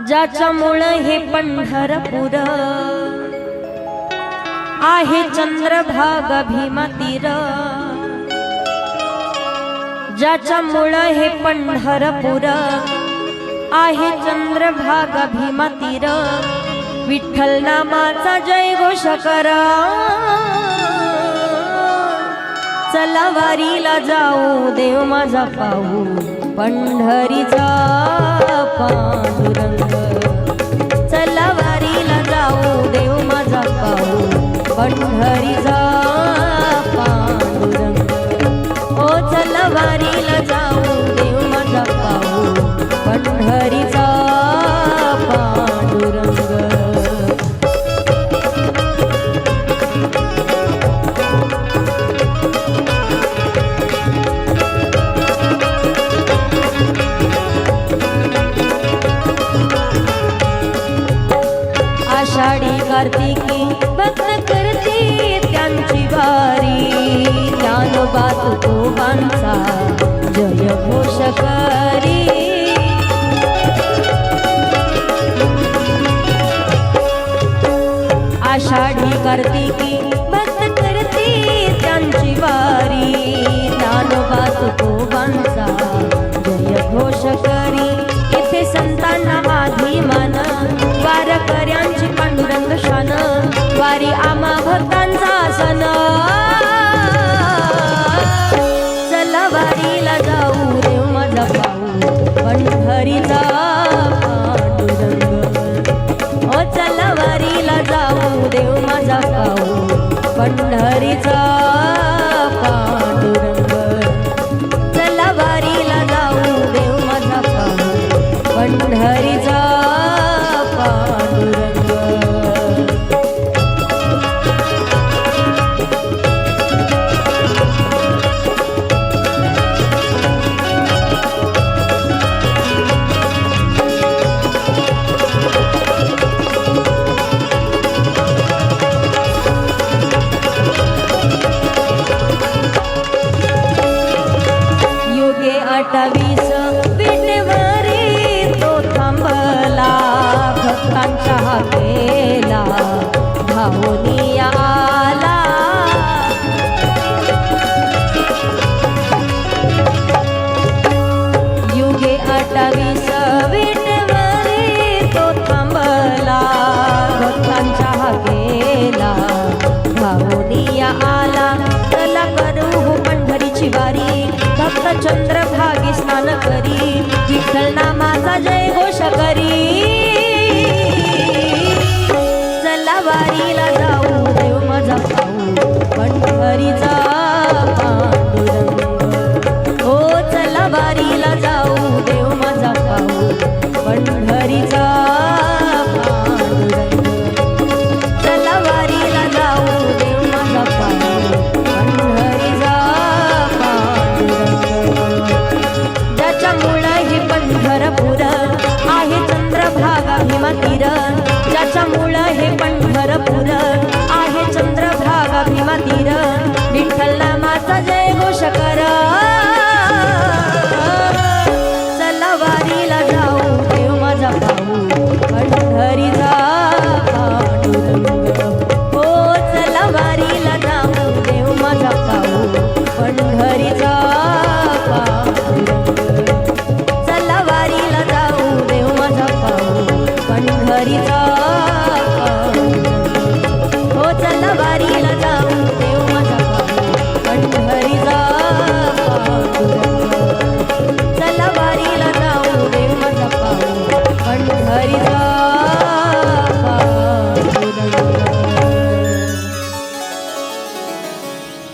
ज्याच्यामुळे हे पंढरपूर आहे चंद्रभागा भीमा तीर, ज्याच्यामुळे हे पंढरपूर आहे चंद्रभागा भीमा तीर, विठ्ठल नामाचा जय घोष करा, चला वारीला जाऊ देव माझा पाहू पंढरीचा पांडुरंग, चला वारीला जाऊ देव माझा पाहू पंढरीचा पांडुरंग, ओ चला वारीला जाऊ देव माझा पाहू पंढरीचा पांडुरंग। आषाढी कार्तिकी भक्त करते त्यांची वारी, ज्ञानोबा तुकोबांचा जय घोष करी, आषाढी कार्तिकी भक्त करते त्यांची वारी, ज्ञानोबा तुकोबांचा जय घोष करी, येथे संतांना आधी मान, वारकऱ्यांची पांडुरंग शान, वारी आम्हा भक्तांचा सण, चला वारीला जाऊ देव माझा पाहू पंढरीचा पांडुरंग, ओ चला वारीला जाऊ देव माझा पाहू पंढरीचा पांडुरंग, चला वारीला जाऊ देव माझा पाहू पंढरीचा पांडुरंग। युगे 28 विटेवरी तो थांबला, भक्तांच्या हाकेला धावूनी आला, युगे 28 विटेवरी तो थांबला, भक्तांच्या हाकेला धावूनी आला, चला करू पंढरीची वारी, भक्त चंद्रभागी स्नान करी, विठ्ठल नामाचा जय घोष करी, चला वारीला जाऊ देव माझा पाहू पंढरीचा पांडुरंग, ओ चला वारीला जाऊ देव माझा पाहू पंढरीचा पांडुरंग, चला वारीला जाऊ देव माझा पाहू पंढरीचा पांडुरंग, ज्याच्यामुळे हे पंढरपूर आहे चंद्रभागा भीमा तीर, ज्याच्यामुळे हे पंढरपूर आहे चंद्रभागा भीमा तीर, विठ्ठल नामाचा जय घोष करा, चला वारीला जाऊ देव माझा पाहू पंढरीचा पांडुरंग, हो चला वारीला जाऊ देव माझा पाहू पंढरीचा पांडुरंग, चला वारीला जाऊ देव माझा पाहू पंढरीचा